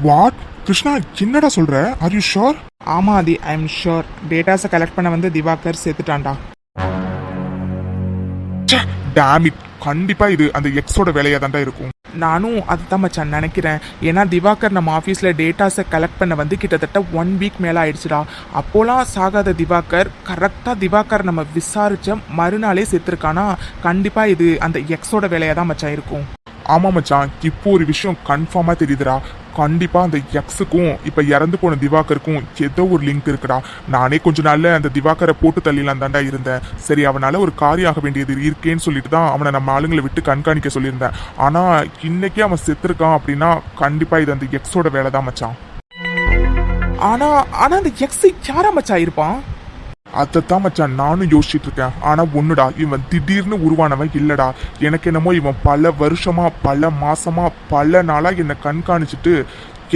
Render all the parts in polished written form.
What Krishna, என்னடா சொல்ற? Are you sure? ஆமா ஆதி, ஐ எம் ஷோர். டேட்டாஸை கலெக்ட் பண்ண வந்து திவாகர் சேர்த்துட்டான்டா. டேம் இட், கண்டிப்பா இது அந்த எக்ஸோட வேலையா தான்டா இருக்கும். நானும் அதுதான் மச்சான் நினைக்கிறேன். ஏன்னா திவாகர் நம்ம ஆஃபீஸில் டேட்டாஸை கலெக்ட் பண்ண வந்து கிட்டத்தட்ட 1 வீக் மேலே ஆயிடுச்சுடா. அப்போலாம் சாகாத திவாகர் கரெக்டாக திவாகர் நம்ம விசாரிச்ச மறுநாளே செத்துருக்கானா, கண்டிப்பாக இது அந்த எக்ஸோட வேலையாக தான் மச்சான் இருக்கும். ஆமா மச்சான், இப்போ ஒரு விஷயம் கன்ஃபார்மா தெரியுதுடா. கண்டிப்பா அந்த எக்ஸுக்கும் இப்ப இறந்து போன திவாகருக்கும் ஏதோ ஒரு லிங்க் இருக்குடா. நானே கொஞ்ச நாள்ல அந்த திவாகரை போட்டு தள்ளிலாம் தாண்டா இருந்தேன். சரி, அவனால ஒரு காரியம் ஆக வேண்டியது இருக்கேன்னு சொல்லிட்டு தான் அவனை நம்ம ஆளுங்களை விட்டு கண்காணிக்க சொல்லியிருந்தேன். ஆனா இன்னைக்கே அவன் செத்துருக்கான் அப்படின்னா கண்டிப்பா இது அந்த எக்ஸோட வேலை தான் மச்சான். ஆனா ஆனா அந்த எக்ஸ் யாரா மச்சான் இருப்பான்? அதைத்தான் மச்சான் நானும் யோசிச்சுட்டு இருக்கேன். ஆனா ஒண்ணுடா, இவன் திடீர்னு உருவானவன் இல்லடா. எனக்கு என்னமோ இவன் பல வருஷமா, பல மாசமா, பல நாளா என்னை கண்காணிச்சுட்டு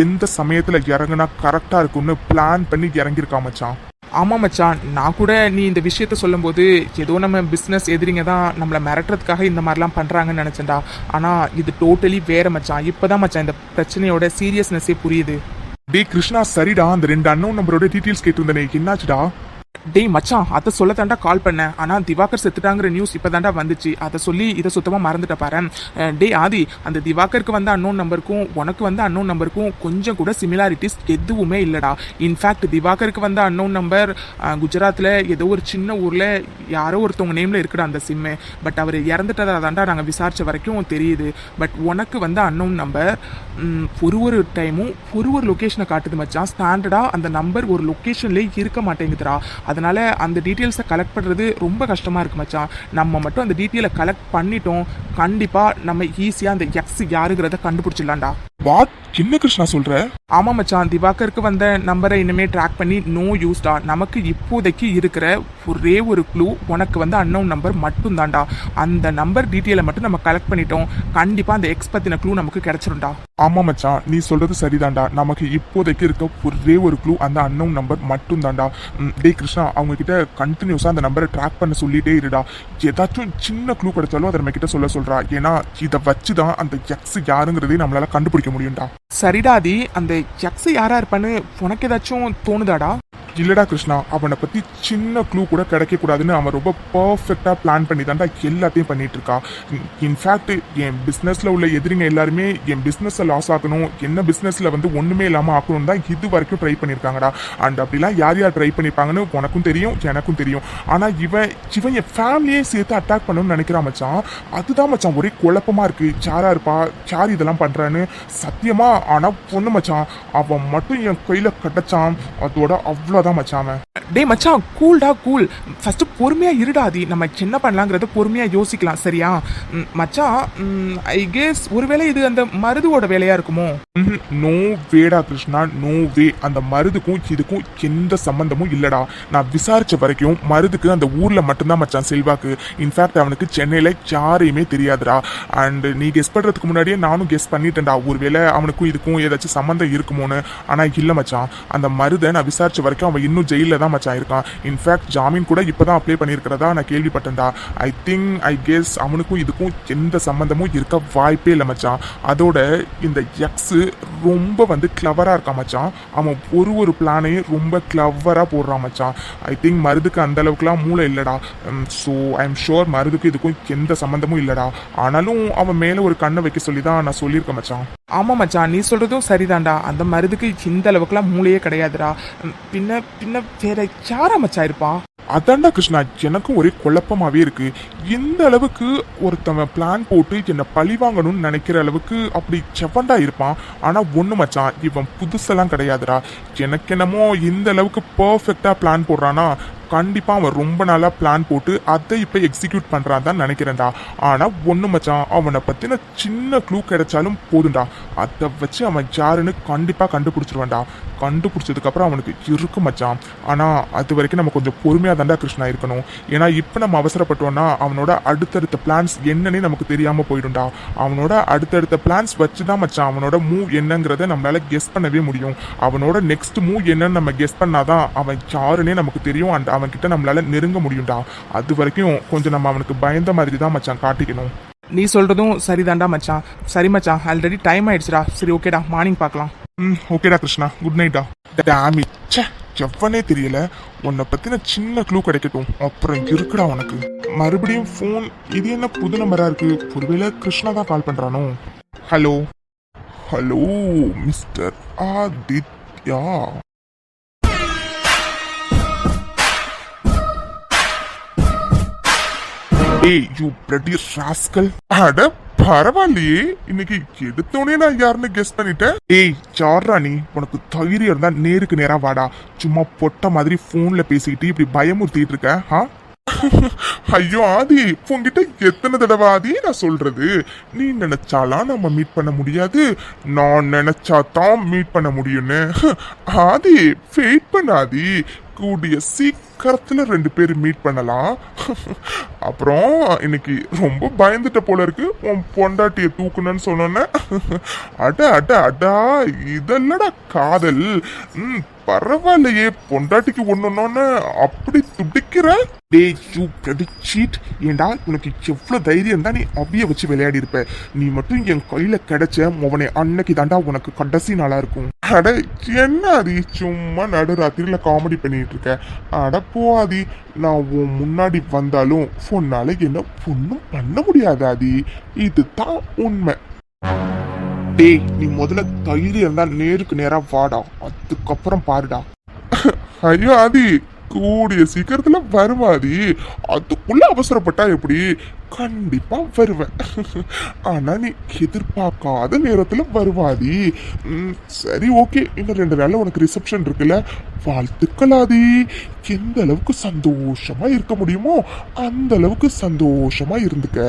எந்த சமயத்துல இறங்குனா கரெக்டா இருக்கும்னு பிளான் பண்ணி இறங்கியிருக்கான் மச்சான். ஆமா மச்சான், நான் கூட நீ இந்த விஷயத்த சொல்லும் போது ஏதோ நம்ம பிஸ்னஸ் எதிரிங்க தான் நம்மளை மிரட்டுறதுக்காக இந்த மாதிரிலாம் பண்றாங்கன்னு நினைச்சேன்டா. ஆனா இது டோட்டலி வேற மச்சான். இப்பதான் மச்சான் இந்த பிரச்சனையோட சீரியஸ்னஸே புரியுது. டே கிருஷ்ணா, சரிடா, அந்த 2 அன்னோன் நம்பரோட டீட்டெயில்ஸ் கேட்டிருந்தேனே, என்னாச்சுடா? டேய் மச்சான், அதை சொல்ல தாண்டா கால் பண்ணேன். ஆனா திவாகர் செத்துட்டாங்கிற நியூஸ் இப்பதாண்டா வந்துச்சு. அதை சொல்லி இதை சுத்தமா மறந்துட்ட பாரு. டேய் ஆதி, அந்த திவாகருக்கு வந்த அன்னோன் நம்பருக்கும் உனக்கு வந்த அன்னோன் நம்பருக்கும் கொஞ்சம் கூட சிமிலாரிட்டிஸ் எதுவுமே இல்லடா. இன்ஃபேக்ட் திவாகருக்கு வந்த அன்னோன் நம்பர் குஜராத்ல ஏதோ ஒரு சின்ன ஊர்ல யாரோ ஒருத்தவங்க நேம்ல இருக்குடா அந்த சிம்மு. பட் அவர் இறந்துட்டதா தாண்டா நாங்கள் விசாரிச்ச வரைக்கும் தெரியுது. பட் உனக்கு வந்த அன்னோன் நம்பர் ஒரு டைமும் ஒரு லொக்கேஷனை காட்டுது மச்சான். ஸ்டாண்டர்டா அந்த நம்பர் ஒரு லொக்கேஷன்லேயே இருக்க மாட்டேங்குதுடா. அதனால அந்த டீட்டெயில்ஸை கலெக்ட் பண்ணுறது ரொம்ப கஷ்டமாக இருக்கு மச்சான். நம்ம மட்டும் அந்த டீட்டெயிலை கலெக்ட் பண்ணிட்டோம், கண்டிப்பாக நம்ம ஈஸியாக அந்த எக்ஸ் யாருங்கிறத கண்டுபிடிச்சிடலாம்டா. வாட், என்ன கிருஷ்ணா சொல்ற? ஆமா மச்சான், திவாகருக்கு வந்த நம்பரை இனிமே ட்ராக் பண்ணி நோ யூஸ்டா. நமக்கு இப்போதைக்கு இருக்கிற ஒரே ஒரு க்ளூ உனக்கு வந்து அன்னோன் நம்பர் மட்டும் தான்டா. அந்த நம்பர் டீட்டெயிலை மட்டும் நம்ம கலெக்ட் பண்ணிட்டோம், கண்டிப்பா அந்த எக்ஸ் பத்தின க்ளூ நமக்கு கிடைச்சிரும்டா. ஆமா மச்சான், நீ சொல்றது சரிதான்டா. நமக்கு இப்போதைக்கு இருக்க ஒரே ஒரு க்ளூ அந்த அன்னோன் நம்பர் மட்டும் தான்டா. டே கிருஷ்ணா, அவங்க கிட்ட கண்டினியூஸா அந்த நம்பரை ட்ராக் பண்ண சொல்லிட்டே இருடா. ஏதாச்சும் சின்ன க்ளூ கிடைச்சாலும் அதை நம்ம கிட்ட சொல்றா. ஏன்னா இதை வச்சுதான் அந்த எக்ஸ் யாருங்கிறதே நம்மளால கண்டுபிடிக்க முடியும்டா. சரிடாதி, அந்த எக்ஸ் யாரா இருப்பான்னு உனக்கு ஏதாச்சும் தோணுதாடா? இல்லடா கிருஷ்ணா, அவனை பத்தி சின்ன க்ளூ கூட கிடைக்க கூடாதுன்னு அவன் ரொம்ப பர்ஃபெக்டா பிளான் பண்ணி தான்டா எல்லாத்தையும் பண்ணிட்டு இருக்கா. இன்ஃபேக்ட் என் பிசினஸ்ல உள்ள எதிரிங்க எல்லாருமே என் பிசினஸ் லாஸ் ஆகணும், என்ன பிசினஸ்ல வந்து ஒண்ணுமே இல்லாம ஆக்கணும் தான் இது வரைக்கும் ட்ரை பண்ணிருக்காங்கடா. அண்ட் அப்படிலாம் யார் யார் ட்ரை பண்ணிருப்பாங்கன்னு உனக்கும் தெரியும், எனக்கும் தெரியும். ஆனா இவன் என் ஃபேமிலியே சேர்த்து அட்டாக் பண்ணணும்னு நினைக்கிறான் மச்சான். அதுதான் மச்சான் ஒரே குழப்பமா இருக்கு. யாரா இருப்பா, யார் இதெல்லாம் பண்றான்னு சத்தியமா. ஆனா பொண்ணு மச்சான், அவன் மட்டும் என் கையில கிடைச்சான், அதோட அவ்வளோ தான் மச்சான். டேய் மச்சான், கூல்டா கூல். ஃபர்ஸ்ட் பொறுமையா இருடாதி, நம்ம என்ன பண்ணலாங்கிறத பொறுமையா யோசிக்கலாம், சரியா? மச்சான், ஐ கெஸ் ஒருவேளை இது அந்த மருதுவோட வேலையா இருக்குமோ? நோ வேடா கிருஷ்ணா, நோ வே. அந்த மருதுக்கும் இதுக்கும் எந்த சம்பந்தமும் இல்லடா. நான் விசாரிச்ச வரைக்கும் மருதுக்கு அந்த ஊர்ல மட்டும்தான் மச்சான் செல்வாக்கு. இன்ஃபேக்ட் அவனுக்கு சென்னையில யாரையுமே தெரியாதுடா. அண்ட் நீ கெஸ் பண்றதுக்கு முன்னாடியே நானும் கெஸ் பண்ணிட்டேன்டா, ஒருவேளை அவனுக்கும் இதுக்கும் ஏதாச்சும் சம்பந்தம் இருக்குமோன்னு. ஆனா இல்ல மச்சான், அந்த மருதை நான் விசாரிச்ச வரைக்கும் அவன் இன்னும் ஜெயில தான் மச்சான் இருக்கான். இன்ஃபேக்ட் ஜாமீன் கூட இப்பதான் அப்ளை பண்ணியிருக்கிறதா நான் கேள்விப்பட்டேன்டா. ஐ கெஸ் அவனுக்கும் இதுக்கும் எந்த சம்பந்தமும் இருக்க வாய்ப்பே இல்லை மச்சான். அதோட இந்த எக்ஸ் ரொம்ப வந்து கிளவரா இருக்கான் மச்சான். அவன் ஒரு பிளானையும் ரொம்ப கிளவரா போடுறான் மச்சான். ஐ திங்க் மருதுக்கு அந்த அளவுக்குலாம் மூளை இல்லடா. ஸோ ஐ எம் ஷுர் மருதுக்கு இதுக்கும் எந்த சம்பந்தமும் இல்லடா. ஆனாலும் அவன் மேல ஒரு கண்ணை வைக்க சொல்லி தான் நான் சொல்லியிருக்கேன் மச்சான். ஆமா மச்சான், நீ சொல்றதும் சரிதான்டா. அந்த மருதுக்கு இந்த அளவுக்குலாம் மூளையே கிடையாதுடா. பின்ன வேற யாரா மச்சான் இருப்பா? அதான்டா கிருஷ்ணா, எனக்கும் ஒரே குழப்பமாவே இருக்கு. எந்த அளவுக்கு ஒருத்தவன் பிளான் போட்டு என்ன பழி வாங்கணும்னு நினைக்கிற அளவுக்கு அப்படி செவண்டா இருப்பான். ஆனா ஒண்ணு மச்சான், இவன் புதுசெல்லாம் கிடையாதுடா. எனக்கு என்னமோ இந்த அளவுக்கு பர்ஃபெக்டா பிளான் போடுறானா கண்டிப்பா அவன் ரொம்ப நாளா பிளான் போட்டு அதை இப்ப எக்ஸிக்யூட் பண்றான் தான் நினைக்கிறேன்டா. ஆனா ஒண்ணு மச்சான், அவனை பத்தின சின்ன க்ளூ கிடைச்சாலும் போதும்டா, அதை வச்சு அவன் யாருன்னு கண்டிப்பா கண்டுபிடிச்சிருவான்டா. கண்டுபிடிச்சதுக்கு அப்புறம் அவனுக்கு இருக்கு மச்சான். ஆனா அது வரைக்கும் நம்ம கொஞ்சம் பொறுமையா தாண்டா கிருஷ்ணா இருக்கணும். ஏன்னா இப்ப நம்ம அவசரப்பட்டோம்னா அவனோட அடுத்தடுத்த பிளான்ஸ் என்னன்னே நமக்கு தெரியாம போயிடும்டா. அவனோட அடுத்தடுத்த பிளான்ஸ் வச்சுதான் மச்சான் அவனோட மூவ் என்னங்கிறத நம்மளால கெஸ் பண்ணவே முடியும். அவனோட நெக்ஸ்ட் மூவ் என்னன்னு நம்ம கெஸ் பண்ணாதான் அவன் யாருன்னே நமக்கு தெரியும். அண்ட் அவன் கிட்ட நம்மளால நெருங்க முடியும்டா. அது வரைக்கும் கொஞ்சம் நம்ம அவனுக்கு பயந்த மாதிரி தான் மச்சான் காட்டிக்கணும். நீ சொல்றதும் சரிதான்டா மச்சான். சரி மச்சான், ஆல்ரெடி டைம் ஆயிடுச்சுடா. சரி ஓகேடா, மார்னிங் பார்க்கலாம். ஓகேடா கிருஷ்ணா, குட் நைட்டா. டேமி ச்சே, எவ்வளே தெரியல. உன்னை பத்தின சின்ன க்ளூ கிடைக்கட்டும், அப்புறம் இருக்குடா உனக்கு. மறுபடியும் ஃபோன், இது என்ன புது நம்பரா இருக்கு? ஒருவேளை கிருஷ்ணா தான் கால் பண்றானோ? Hello hello mister Aditya. ஏய் யூ பிளடி ராஸ்கல். அட பரவாயில்லையே, இன்னைக்கு எடுத்தோடனே நான் யாருன்னு கெஸ் பண்ணிட்டேன். ஏய் சார்ரா, நீ உனக்கு தைரியம் இருந்தா நேருக்கு நேரா வாடா. சும்மா பொட்ட மாதிரி போன்ல பேசிக்கிட்டு இப்படி பயமுறுத்திட்டு இருக்க. ஐயோ ஆதி, உன்கிட்ட எத்தனை தடவை ஆதி நான் சொல்றது? நீ நினைச்சாலாம் நம்ம மீட் பண்ண முடியாது, நான் நினைச்சா தான் மீட் பண்ண முடியும்னு. ஆதி வெயிட் பண்ண ஆதி, கூடிய சீக்கிரத்துல 2 பேர் மீட் பண்ணலாம். அப்புறம் இன்னைக்கு ரொம்ப பயந்துட்ட போல இருக்கு உன் பொண்டாட்டிய தூக்குனன்னு சொன்னோன்ன. அட அட அடா, இதெல்லடா காதல். பரவாயில்லையே, பொண்டாட்டிக்கு ஒண்ணுன்னு அப்படி துடிக்கிற. டேய் யூ பிளடி சீட். ஏண்டா உனக்கு எவ்வளவு தைரியம் தான் நீ அபிய வச்சு விளையாடி இருப்ப. நீ மட்டும் என் கையில கிடைச்ச மோவனே அன்னைக்கு தாண்டா உனக்கு கடைசி நாளா இருக்கும். அட என்ன ஆதி, சும்மா நடுராத்திரியில காமெடி பண்ணிட்டு இருக்க. அட போவாதி, நான் உன் முன்னாடி வந்தாலும் உன்னால என்ன ஒன்னும் பண்ண முடியாது ஆதி, இதுதான் உண்மை. டேய் நீ முதல்ல தைரியம் இருந்தா நேருக்கு நேரா வாடா, அதுக்கப்புறம் பாருடா. ஐயோ ஆதி, கூடிய சீக்கிரத்துல வருவாதி, அதுக்குள்ள அவசரப்பட்டா எப்படி? கண்டிப்பா வருவேன். ஆனா நீ எதிர்பார்க்காத நேரத்துல வருவாதி. சரி ஓகே, இன்னும் 2 நாள்ல உனக்கு ரிசப்ஷன் இருக்குல்ல, வாழ்த்துக்களாதி. எந்த அளவுக்கு சந்தோஷமா இருக்க முடியுமோ அந்த அளவுக்கு சந்தோஷமா இருந்துக்க.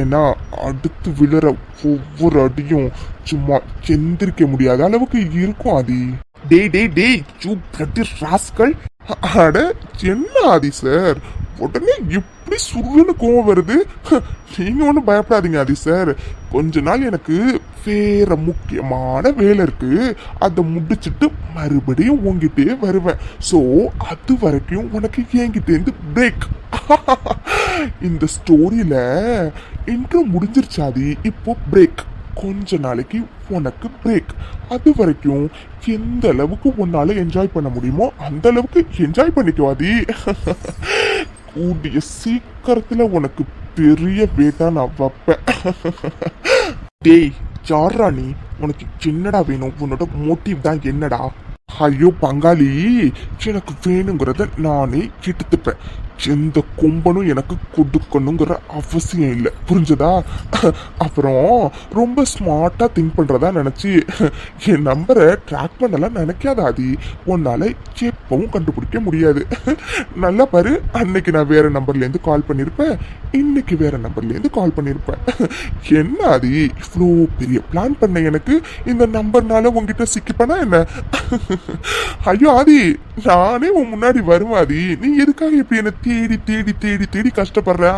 ஏன்னா அடுத்து விழுற ஒவ்வொரு அடியும் சும்மா எந்திரிக்க முடியாத அளவுக்கு இருக்கும் ஆதி. டேய் டேய் டேய் யூ பிளடி ராஸ்கல். அட என்ன ஆதி சார், உடனே எப்படி சுருன்னு கோவம் வருது? நீங்க ஒன்றும் பயப்படாதீங்க ஆதி சார், கொஞ்ச நாள் எனக்கு வேற முக்கியமான வேலை இருக்கு, அதை முடிச்சுட்டு மறுபடியும் உங்ககிட்டே வருவேன். ஸோ அது வரைக்கும் உனக்கு என்கிட்டேருந்து பிரேக். இந்த ஸ்டோரியில இன்ட்ரோ முடிஞ்சிருச்சாதி, இப்போ பிரேக். கொஞ்ச நாளைக்கு உனக்கு பிரேக். அது வரைக்கும் எந்த அளவுக்கு உன்னால என்ஜாய் பண்ண முடியுமோ அந்த அளவுக்கு என்ஜாய் பண்ணிக்குவாதி. கூடிய சீக்கிரத்துல உனக்கு பெரிய வேட்டா நான் வைப்பேன். டேய் சார்ரா, நீ உனக்கு என்னடா வேணும்? உன்னோட மோட்டிவ் தான் என்னடா? ஐயோ பங்காளி, எனக்கு வேணுங்கிறத நானே எடுத்துப்பேன். எந்த கொம்பனும் எனக்கு கொடுக்கணுங்கிற அவசியம் இல்லை, புரிஞ்சதா? அப்புறம் ரொம்ப ஸ்மார்ட்டா திங்க் பண்றதா நினைச்சு என் நம்பரை ட்ராக் பண்ணலாம் நினைக்காதாதி, உன்னால எப்பவும் கண்டுபிடிக்க முடியாது. நல்லா பாரு, அன்னைக்கு நான் வேற நம்பர்ல இருந்து கால் பண்ணிருப்பேன், இன்னைக்கு வேற நம்பர்ல இருந்து கால் பண்ணிருப்பேன். என்ன ஆதி, இவ்வளோ பெரிய பிளான் பண்ண எனக்கு இந்த நம்பர்னால உங்ககிட்ட சிக்கிப்பனா என்ன? ஐயோ ஆதி, நானே உன் முன்னாடி வருவாதி, நீ எதுக்காக இப்படி என்ன தேடி தேடி தேடி தேடி கஷ்டப்படுற?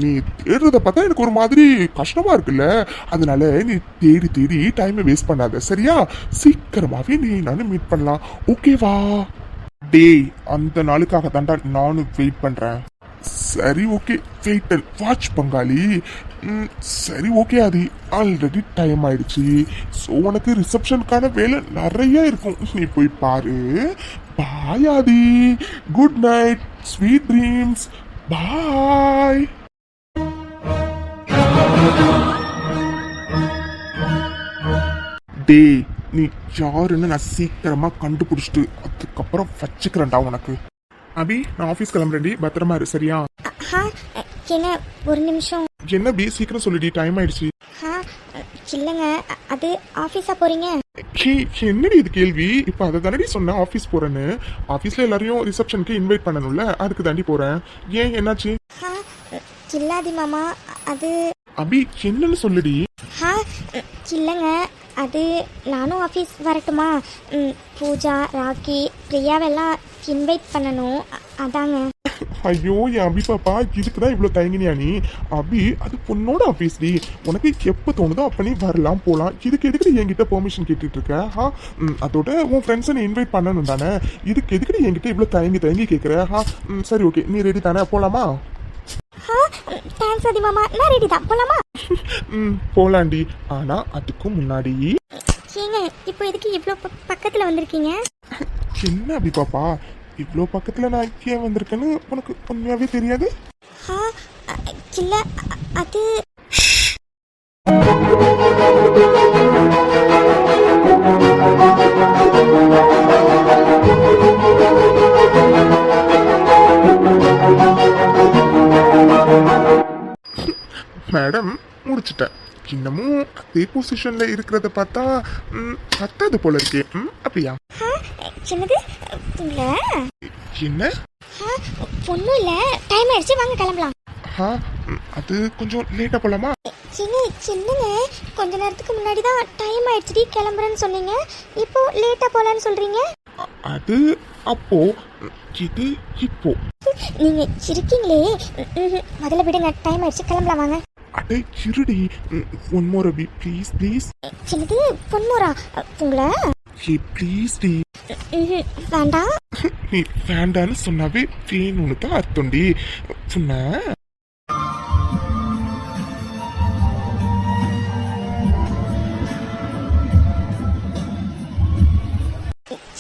நீ தேடுறத பார்த்தா எனக்கு ஒரு மாதிரி கஷ்டமா இருக்குல்ல, அதனால நீ தேடி தேடி டைமை வேஸ்ட் பண்ணாத, சரியா? சீக்கிரமாவே நீ நானும் மீட் பண்ணலாம், ஓகேவா? டேய் அந்த நாளுக்காக தாண்டா நானும் வெயிட் பண்றேன். சரி ஓகே, வெயிட் அண்ட் வாட்ச் பங்காளி. சரி ஓகே ஆதி, ஆல்ரெடி டைம் ஆயிடுச்சு. ஸோ உனக்கு ரிசப்ஷனுக்கான வேலை நிறைய இருக்கும், நீ போய் பாரு. பாய் ஆதி, குட் நைட், ஸ்வீட் ட்ரீம்ஸ், பாய். டேய் நீ யாருன்னு நான் சீக்கிரமா கண்டுபிடிச்சிட்டு அதுக்கப்புறம் வச்சுக்கிறேன்டா உனக்கு. அபி நான் ஆஃபீஸ் கிளம்புறேன்டி, பத்திரமா இரு, சரியா? என்ன ஒரு நிமிஷம். என்ன பி, சீக்கிரம் சொல்லிடி, டைம் ஆயிடுச்சு. இல்லைங்க, அது ஆஃபீஸா போறீங்க? என்னடி இது கேள்வி? இப்போ அதை தானடி சொன்ன ஆஃபீஸ் போறேன்னு. ஆஃபீஸ்ல எல்லாரையும் ரிசப்ஷனுக்கு இன்வைட் பண்ணணும்ல, அதுக்கு தாண்டி போறேன். ஏன் என்னாச்சு? இல்லாதி மாமா, அது அபி என்னன்னு சொல்லுடி. இல்லைங்க, அது நானும் ஆஃபீஸ் வரட்டுமா? பூஜா, ராக்கி, பிரியாவெல்லாம் இன்வைட் பண்ணணும், அதாங்க. ஐயோ என் அபி பாப்பா, இதுக்குதான் இவ்வளவு தயங்கினியா நீ? அபி அது பொண்ணோட ஆஃபீஸ் டி, உனக்கு எப்போ தோணுதோ அப்ப நீ வரலாம் போலாம், இதுக்கு எதுக்கு என்கிட்ட பெர்மிஷன் கேட்டுட்டு இருக்க? அதோட உன் ஃப்ரெண்ட்ஸை நீ இன்வைட் பண்ணணும் தானே, இதுக்கு எதுக்கு என்கிட்ட இவ்வளவு தயங்கி தயங்கி கேட்குற? சரி ஓகே, நீ ரெடி தானே, போலாமா? தேங்க்ஸ் ஆதி மாமா, நான் ரெடி தான், போலாமா? போலாண்டி. ஆனா அதுக்கு முன்னாடி ஏங்க இப்போ எதுக்கு இவ்வளோ பக்கத்தில் வந்திருக்கீங்க? என்ன அபி பாப்பா, இவ்வளோ பக்கத்துல நான் ஏன் வந்திருக்கேன்னு உனக்கு உண்மையாவே தெரியாது? ஆ இல்லை, அது மேடம் முடிச்சிட்டேன். இன்னமும் அதே பொசிஷன்ல இருக்கிறத பார்த்தா பத்தாது போல இருக்கே. அப்படியா? என்னது உங்களை? என்ன? ஒன்றும் இல்லை, டைம் ஆயிடுச்சு, வாங்க கிளம்பலாம். அது கொஞ்சம் லேட்டா போலாமா? என்னங்க கொஞ்ச நேரத்துக்கு முன்னாடி தான் டைம் ஆயிடுச்சுடி கிளம்புறேன்னு சொன்னீங்க, இப்போ லேட்டா போலான்னு சொல்றீங்க. அது அப்போ, இது இப்போ. நீங்க இருக்கீங்களே, முதல்ல விடுங்க, டைம் ஆயிடுச்சு, கிளம்பலாம் வாங்க. அடே இருடி, one more Abhi, please please. என்னது பொன்மோரா உங்களை? ப்ளீஸ் டி. வேண்டாம். நீ வேண்டான்னு சொன்னாவே வேணும்னு தான் அர்த்தம்டி சொன்ன.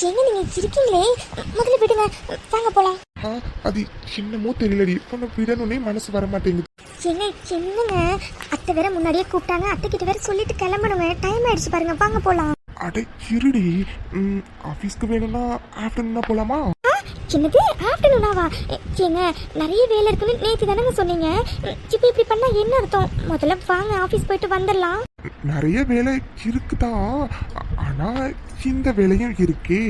ஏங்க நீங்க இருக்கீங்களே, முதல்ல விடுங்க, வாங்க போலாம். அது என்னமோ தெரியலடி, உன்னை விடணும்னே மனசு வர மாட்டேங்குது. ஏங்க என்னங்க, அத்தை வேற முன்னாடியே கூப்பிட்டாங்க, அத்தை கிட்ட வேற சொல்லிட்டு கிளம்பணுங்க, டைம் ஆயிடுச்சு பாருங்க, வாங்க போலாம். அடே இருடி, ஆஃபீஸ்க்கு வேணும்னா ஆஃப்டர்நூனா போலாமா? என்னது ஆஃப்டர்நூனாவா? ஏங்க நிறைய வேலை இருக்குன்னு நேற்று தானங்க சொன்னீங்க, இப்போ இப்படி பண்ணா என்ன அர்த்தம்? முதல்ல வாங்க, ஆஃபீஸ் போயிட்டு வந்துடலாம். நிறைய வேலை இருக்குதான், ஆனா இந்த வேலையும் இருக்கே.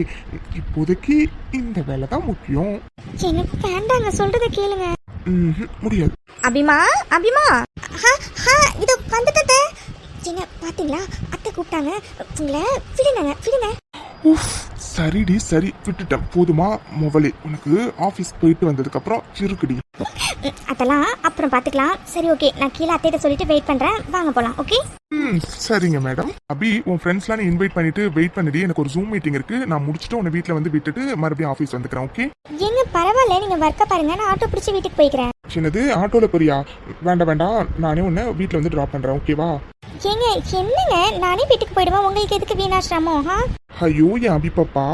இப்போதைக்கு இந்த வேலை தான் முக்கியம். எனக்கு வேண்டாங்க, சொல்றத கேளுங்க. முடியாது. அபிமா, அபிமா, இதோ வந்துட்டே. ஏங்க பாத்தீங்களா, அத்தை கூப்பிட்டாங்க, உங்களை விடுங்க விடுங்க. சரிடி சரி, விட்டுட்டேன் போதுமா? முதலே உனக்கு ஆஃபீஸ் போயிட்டு வந்ததுக்கு அப்புறம் இருக்குடி. அதெல்லாம் அப்புறம் பாத்துக்கலாம். சரி ஓகே, நான் கீழே அத்தையிட்ட சொல்லிட்டு வெயிட் பண்றேன், வாங்க போலாம். ஓகே சரிங்க மேடம். அபி உன் ஃப்ரெண்ட்ஸ்லாம் இன்வைட் பண்ணிட்டு வெயிட் பண்ணிடி, எனக்கு ஒரு ஜூம் மீட்டிங் இருக்கு, நான் முடிச்சுட்டு உன்னை வீட்டில் வந்து விட்டுட்டு மறுபடியும் ஆஃபீஸ் வந்துக்கிறேன். ஓகே? ஏங்க பரவாயில்ல, நீங்க ஒர்க்க பாருங்க, நான் ஆட்டோ பிடிச்சி வீட்டுக்கு போய்க்கிறேன். சின்னது ஆட்டோல போறியா? வேண்டாம் வேண்டாம், நானே உன்னை வீட்டில் வந்து ட்ராப் பண்றேன். ஓகேவா? ஏங்க என்னங்க, நானே வீட்டுக்கு போயிடுவேன், உங்களுக்கு எதுக்கு வீணாசிரமம்? ஐயோ என் அபி பாப்பா,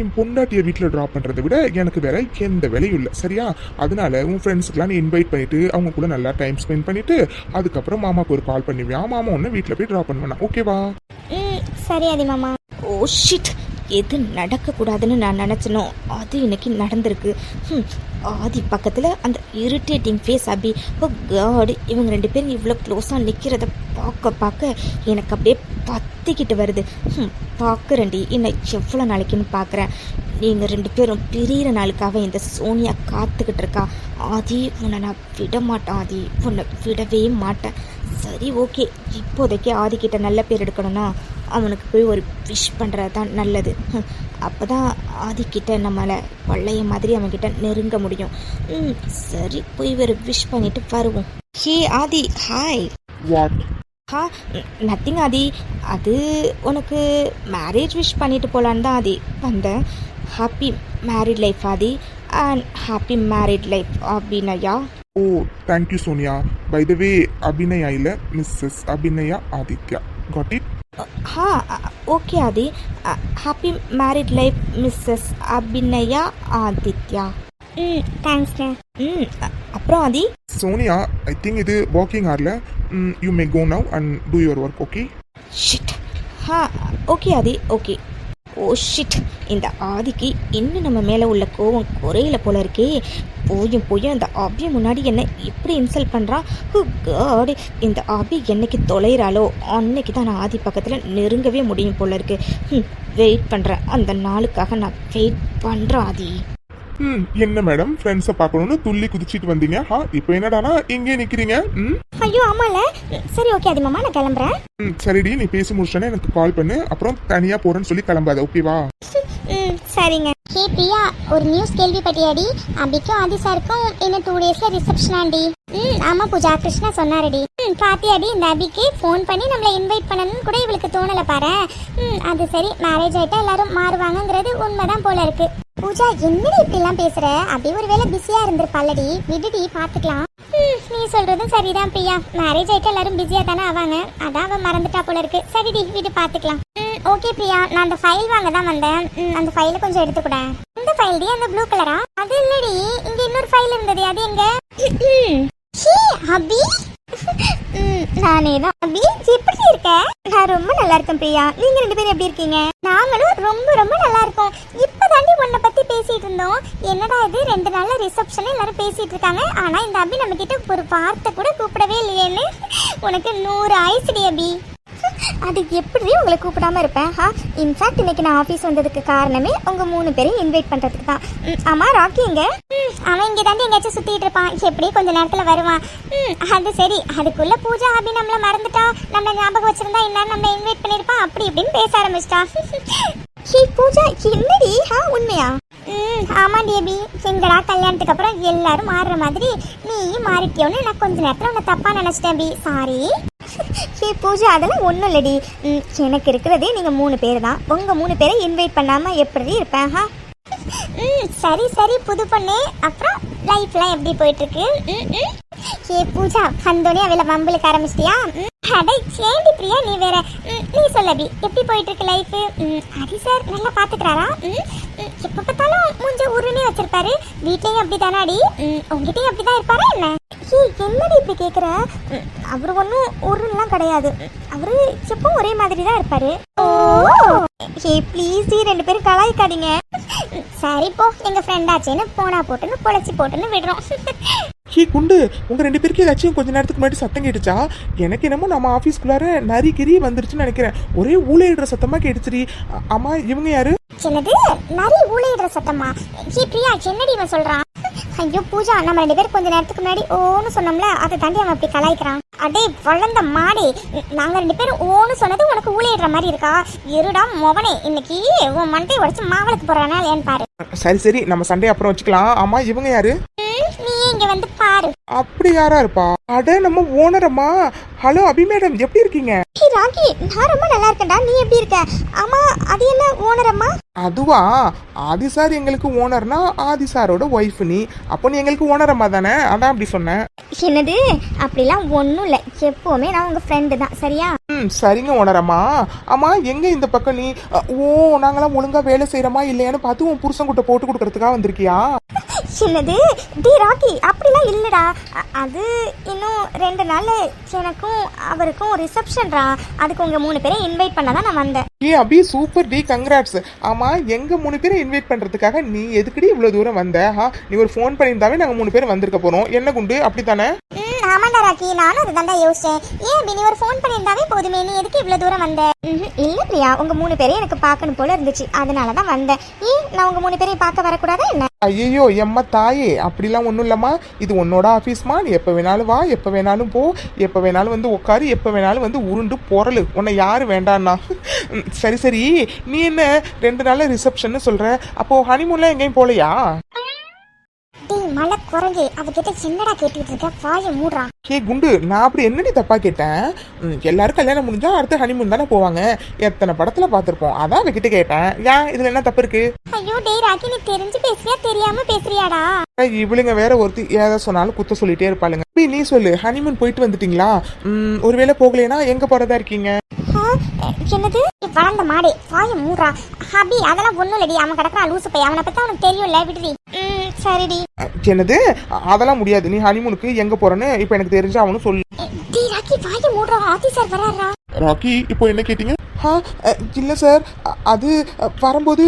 என் பொண்டாட்டிய வீட்டில் ட்ராப் பண்றதை விட எனக்கு வேற எந்த வேலையும் இல்லை, சரியா? அதனால உன் ஃப்ரெண்ட்ஸுக்குலாம் நீ இன்வைட் பண்ணிட்டு அவங்க கூட நல்லா டைம் ஸ்பெண்ட் பண்ணிட்டு அதுக்கப்புறம் மாமாக்கு ஒரு கால் பண்ணுவியா, மாமா ஒன்று வீட்டில் போய் ட்ராப் பண்ணுவேன். ஓகேவா? சரி ஆதி மாமா. ஓ ஷிட், எது நடக்கக்கூடாதுன்னு நான் நினச்சனோ அது இன்னைக்கு நடந்திருக்கு. ஆதி பக்கத்தில் அந்த இரிட்டேட்டிங் ஃபேஸ் அபி. ஓ காட், இவங்க ரெண்டு பேரும் இவ்வளோ க்ளோஸாக நிற்கிறத பார்க்க எனக்கு அப்படியே பத்திக்கிட்டு வருது. பார்க்குறேன்டி, இன்னும் எவ்வளோ நாளைக்குன்னு பார்க்குறேன். நீங்கள் ரெண்டு பேரும் பிரியிற நாளுக்காக இந்த சோனியா காத்துக்கிட்டு இருக்கா. ஆதி உன்னை நான் விட மாட்டேன், ஆதி உன்னை விடவே மாட்டேன். சரி ஓகே, இப்போதைக்கு ஆதிக்கிட்ட நல்ல பேர் எடுக்கணும்னா அவனுக்கு போய் ஒரு விஷ் பண்ணுறது தான் நல்லது. அப்போ தான் ஆதிக்கிட்ட நம்மளை பழைய மாதிரி அவன்கிட்ட நெருங்க முடியும். சரி போய் ஒரு விஷ் பண்ணிட்டு வருவோம். Hey Adi, hi. What? Nothing Adi, அது உனக்கு மேரேஜ் விஷ் பண்ணிட்டு போகலான்னு தான் ஆதி வந்தேன். Happy married life Adi, and happy married life Abhinaya. Oh thank you Sonia. By the way, Abhinaya இல்லை, Mrs Abhinaya Aditya. Got it? Okay Adi, happy married life Mrs Abhinaya Aditya. தேங்க்ஸ்ங்க. அப்புறம் ஆதி, சோனியா, ஐ திங்க் இது வாக்கிங் ஹார்ல, you may go now and do your work. Okay? Shit. Okay Aadhi, okay. Oh shit, இந்த ஆதிக்கு இன்னும் நம்ம மேலே உள்ள கோவம் குறையில போல இருக்கே. போயும் அந்த அபி முன்னாடி என்ன இப்படி இன்சல்ட் பண்ணுறான். காட், இந்த அபி என்னைக்கு தொலைகிறாளோ அன்னைக்கு தான் நான் ஆதி பக்கத்தில் நெருங்கவே முடியும் போல இருக்கு. வெயிட் பண்ணுறேன், அந்த நாளுக்காக நான் வெயிட் பண்ணுறேன் ஆதி. என்ன மேடம், ஃப்ரெண்ட்ஸை பார்க்கணும்னு துள்ளி குதிச்சிட்டு வந்தீங்க, இப்போ என்னடானா இங்கே நிற்கிறீங்க? ஐயோ ஆமால. சரி ஓகே ஆதி மாமா, நான் கிளம்புறேன். சரிடி, நீ பேசி முடிச்சோன்னே எனக்கு கால் பண்ணு, அப்புறம் தனியா போறேன்னு சொல்லி கிளம்பாத. ஓகேவா? சரிங்க. ஹே பிரியா, ஒரு நியூஸ் கேள்விப்பட்டியாடி? அபிக்கும் ஆதி சாருக்கும் இன்னும் 2 daysல ரிசப்ஷன் ஆண்டி. ஆமா பூஜா, கிருஷ்ணா சொன்னாரடி. பாத்தியாடி, இந்த அபிக்கு ஃபோன் பண்ணி நம்மளை இன்வைட் பண்ணணும்னு கூட இவளுக்கு தோணல பாரு. அது சரி, மேரேஜ் ஆயிட்டா எல்லாரும் மாறுவாங்கங்கிறது உண்மைதான் போல இருக்கு. பூஜா என்னடி இப்படி எல்லாம் பேசுற? அப்படி ஒருவேளை பிஸியா இருந்திருப்பாலடி, விடுடி பாத்துக்கலாம். நீ சொல்றதும் சரிதான் பிரியா. மேரேஜ் ஆயிட்டு எல்லாரும் பிஸியா தானே ஆவாங்க. அதான் அவன் மறந்துட்டா போல இருக்கு. சரிடி, வீட்டு பாத்துக்கலாம். ஓகே பிரியா, நான் அந்த ஃபைல் வாங்க தான் வந்தேன். அந்த ஃபைலை கொஞ்சம் எடுத்துக்கூட. இந்த ஃபைல் டி, அந்த ப்ளூ கலரா? அது இல்லடி, இங்க இன்னொரு ஃபைல் இருந்தது, அது எங்க? ஹே அபி, நானே தான். அபி எப்படி இருக்க? நான் ரொம்ப நல்லா இருக்கேன் பிரியா. நீங்க ரெண்டு பேரும் எப்படி இருக்கீங்க? நாங்களும் ரொம்ப ரொம்ப நல்லா இருக்கோம். இப்பதாண்டி உன்னை பத்தி பேசிட்டு இருந்தோம். என்னடா இது 2 நாள்ல ரிசப்ஷன் எல்லாரும் பேசிட்டு இருக்காங்க, ஆனா இந்த அபி நம்ம கிட்ட ஒரு வார்த்தை கூட கூப்பிடவே இல்லையேன்னு. உனக்கு 100 ஆயிடுச்சுடி அபி. அது எப்படி உங்களை கூப்பிடாம இருப்பேன்? இன்ஃபேக்ட் இன்னைக்கு நான் ஆஃபீஸ் வந்ததுக்கு காரணமே உங்க 3 பேரையும் இன்வைட் பண்றதுக்கு தான். ஆமா, ராக்கி எங்க? அவன் இங்க தாண்டி எங்கேயாச்சும் சுத்திட்டு இருப்பான். எப்படி கொஞ்ச நேரத்துல வருவான். அது சரி, அதுக்குள்ள பூஜா அபி நம்மள மறந்துட்டா, நம்ம ஞாபகம் வச்சிருந்தா இன்னும் நம்ம இன்வைட் பண்ணிருப்பான், அப்படி இப்படின்னு பேச ஆரம்பிச்சிட்டா. ஹே பூஜா, என்னடி? உண்மையா? ஆமாண்டி அபி, எங்கடா கல்யாணத்துக்கு அப்புறம் எல்லாரும் மாறுற மாதிரி நீயும் மாறிட்டியோன்னு நான் கொஞ்ச நேரத்துல உன்னை தப்பா நினைச்சிட்டேன் அபி. சாரி. ஹே பூஜா, அதெல்லாம் ஒன்றும் இல்லடி. எனக்கு இருக்கிறதே நீங்கள் 3 பேர் தான். உங்கள் 3 பேரை இன்வைட் பண்ணாமல் எப்படி இருப்பேன்? சரி சரி புது பொண்ணு, அப்புறம் லைஃப்லாம் எப்படி போயிட்டுருக்கு? ஹே பூஜா, வந்தோடனே அவளை வம்பளுக்கு ஆரம்பிச்சிட்டியா? அடை சேண்டி பிரியா, நீ வேற. நீ சொல்லபி, எப்படி போயிட்டு இருக்கு லைஃப்? ஹரி சார் நல்லா பாத்துக்கிறாரா? எப்ப பார்த்தாலும் மூஞ்ச உருனே வச்சிருப்பாரு. வீட்லயும் அப்படிதானாடி? உங்ககிட்டயும் அப்படிதான் இருப்பாரா என்ன? என்னடி இப்படி கேக்குற? அவரு ஒன்றும் உருன்லாம் கிடையாது. அவரு எப்பவும் ஒரே மாதிரி தான் இருப்பாரு. ஹே ப்ளீஸ், 2 பேரும் கலாய்க்காதீங்க. சரி போ, எங்க ஃப்ரெண்ட் ஆச்சேன்னு போனா போட்டுன்னு பொழைச்சி போட்டுன்னு விடுறோம். ஹே குண்டு, உங்க 2 பேருக்கு ஏதாச்சும் கொஞ்ச நேரத்துக்கு முன்னாடி சத்தம் கேட்டுச்சா? எனக்கு என்னமோ நம்ம ஆஃபீஸ்க்குள்ளார நரி கிரி வந்துருச்சுன்னு நினைக்கிறேன். ஒரே ஊழையிடுற சத்தமா கேட்டுச்சுடி. ஆமா, இவங்க யாரு? என்னது நரி ஊழையிடுற சத்தமா? ஹே பிரியா, என்னடி இவன் சொல்றான்? ஐயோ பூஜா, நம்ம 2 பேரும் கொஞ்ச நேரத்துக்கு முன்னாடி ஓன்னு சொன்னோம்ல, அதை தாண்டி அவன் அப்படி கலாய்க்கிறான். அடே வளர்ந்த மாடி, நாங்க 2 பேரும் ஓன்னு சொன்னது உனக்கு ஊழையிடுற மாதிரி இருக்கா? இருடா மொவனே, இன்னைக்கு உன் மண்டை உடைச்சு மாவளுக்கு போறானா இல்லையான்னு பாரு. சரி சரி, நம்ம சண்டே அப்புறம் வச்சுக்கலாம். ஆமா, இவங்க யாரு? நீ இங்க வந்து பாரு. அப்படி யாரா இருப்பா? அட நம்ம ஓனரம்மா. ஹலோ அபி மேடம், எப்படி இருக்கீங்க? ஹே ராக்கி, நான் ரொம்ப நல்லா இருக்கேன்டா. நீ எப்படி இருக்க? ஆமா, அது என்ன ஓனரம்மா? அதுவா, ஆதி சார் எங்களுக்கு ஓனர்னா ஆதி சாரோட ஒய்ஃப் நீ. அப்போ நீ எங்களுக்கு ஓனரம்மா தானே, அதான் அப்படி சொன்னேன். என்னது? அப்படிலாம் ஒன்றும் இல்லை, எப்பவுமே நான் உங்க ஃப்ரெண்டு தான், சரியா? சரிங்க ஓனரம்மா. ஆமா, எங்க இந்த பக்கம் நீ? ஓ, நாங்களாம் ஒழுங்கா வேலை செய்யறோமா இல்லையான்னு பார்த்து உன் புருஷன் கிட்ட போட்டு கொடுக்கறதுக்காக வந்திருக்கியா? என்னது? டி ராக்கி, அப்படிலாம் இல்லடா. அது இன்னும் 2 நாள்ல எனக்கும் அவருக்கும் ரிசப்ஷன்ரா. அதுக்கு உங்க 3 பேரை இன்வைட் பண்ண தான் நான் வந்தேன். ஏ அபி, சூப்பர் டி, கங்க்ராட்ஸ். ஆமா, எங்க 3 பேரை இன்வைட் பண்றதுக்காக நீ எதுக்குடி இவ்வளவு தூரம் வந்த? நீ ஒரு ஃபோன் பண்ணியிருந்தாவே நாங்க 3 பேர் வந்திருக்க போறோம். என்ன குண்டு, அப்படித்தானே? ஆமாண்டா ராக்கி, நானும் அதுதான்டா யோசிச்சேன். ஏன் நீ ஒரு ஃபோன் பண்ணியிருந்தாவே போதுமே, நீ எதுக்கு இவ்வளவு தூரம் வந்த? இல்ல பிரியா, உங்க 3 பேரையும் எனக்கு பார்க்கணும் போல இருந்துச்சு, அதனாலதான் வந்தேன். ஏன் நான் உங்க 3 பேரையும் பார்க்க வரக்கூடாதா என்ன? ஐயோ எம்மா தாயே, அப்படிலாம் ஒன்றும் இல்லைம்மா. இது உன்னோட ஆஃபீஸ்மா. நீ எப்போ வேணாலும் வா, எப்போ வேணாலும் போ, எப்போ வேணாலும் வந்து உட்காரு, எப்போ வேணாலும் வந்து உருண்டு பொறலு. உன்னை யாரு வேண்டான்னா? சரி சரி, நீ என்ன 2 நாள்ல ரிசப்ஷன் சொல்ற? அப்போ ஹனிமூன்லாம் எங்கேயும் போலையா? மலை குரங்கு, அவகிட்ட என்னடா கேட்டுட்டு இருக்க? வாயை மூடுறான். ஹே குண்டு, நான் அப்படி என்னடி தப்பா கேட்டேன்? எல்லாரும் கல்யாணம் முடிஞ்சா அடுத்து ஹனிமூன் தானே போவாங்க. எத்தனை படத்துல பார்த்துருப்போம், அதான் அவகிட்ட கேட்டேன். ஏன் இதுல என்ன தப்பு இருக்கு? ஐயோ டேய் ராக்கி, நீ தெரிஞ்சு பேசுறியா தெரியாம பேசுறியாடா? இவளுங்க வேற ஒருத்தி ஏதா சொன்னாலும் குத்த சொல்லிட்டே இருப்பாளுங்க. நீ சொல்லு, ஹனிமூன் போயிட்டு வந்துட்டீங்களா? ஒருவேளை போகலைன்னா எங்க போறதா இருக்கீங்க? என்னது? வளர்ந்த மாடே, வாயை மூடுறா. ஹபி, அதெல்லாம் ஒண்ணும் இல்லடி, அவன் கிடக்குறான் லூசு பை. அவனை பத்தி அவனுக்கு தெரியும்ல, விடுதி. சரிடி. என்னது? அதெல்லாம் முடியாது. நீ ஹனிமூனுக்கு எங்க போறன்னு இப்ப எனக்கு தெரிஞ்சு அவனு சொல்லு. டேய் ராக்கி, வாயை மூடுறா. ஆதி சார் வராரா? ராக்கி, இப்போ என்ன கேட்டீங்க? இல்ல சார், அது வரும்போது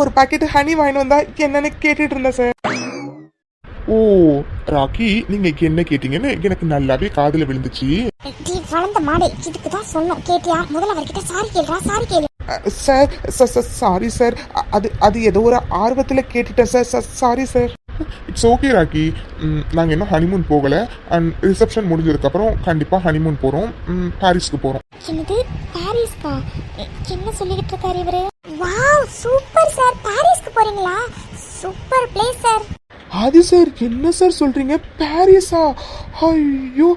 ஒரு பாக்கெட் ஹனி வாங்கிட்டு வந்தா என்னன்னு கேட்டுட்டு இருந்தேன் சார். ஓ ராக்கி, நீங்க என்ன கேட்டீங்கன்னு எனக்கு நல்லாவே காதுல விழுந்துச்சு. டேய் வளர்ந்த மாடே, இதுக்கு தான் சொன்னோம், கேட்டியா? முதல்ல அவர்கிட்ட சாரி கேளுடா, சாரி கேளு. சார் சாரி சார், அது ஏதோ ஒரு ஆர்வத்துல கேட்டுட்டேன் sir. Sorry sir. It's okay Rocky. நாங்கள் இன்னும் ஹனிமூன் போகலை. அண்ட் ரிசப்ஷன் முடிஞ்சதுக்கப்புறம் கண்டிப்பாக ஹனிமூன் போகிறோம். பாரிஸ்க்கு போகிறோம். என்னது பாரிஸ்கா? என்ன சொல்லிக்கிட்டு இருக்காரு இவரு? வாவ் சூப்பர் சார், பாரிஸ்க்கு போறீங்களா? Super place sir. Adi sir, என்ன சார் சொல்றீங்க? பாரிஸா? ஐயோ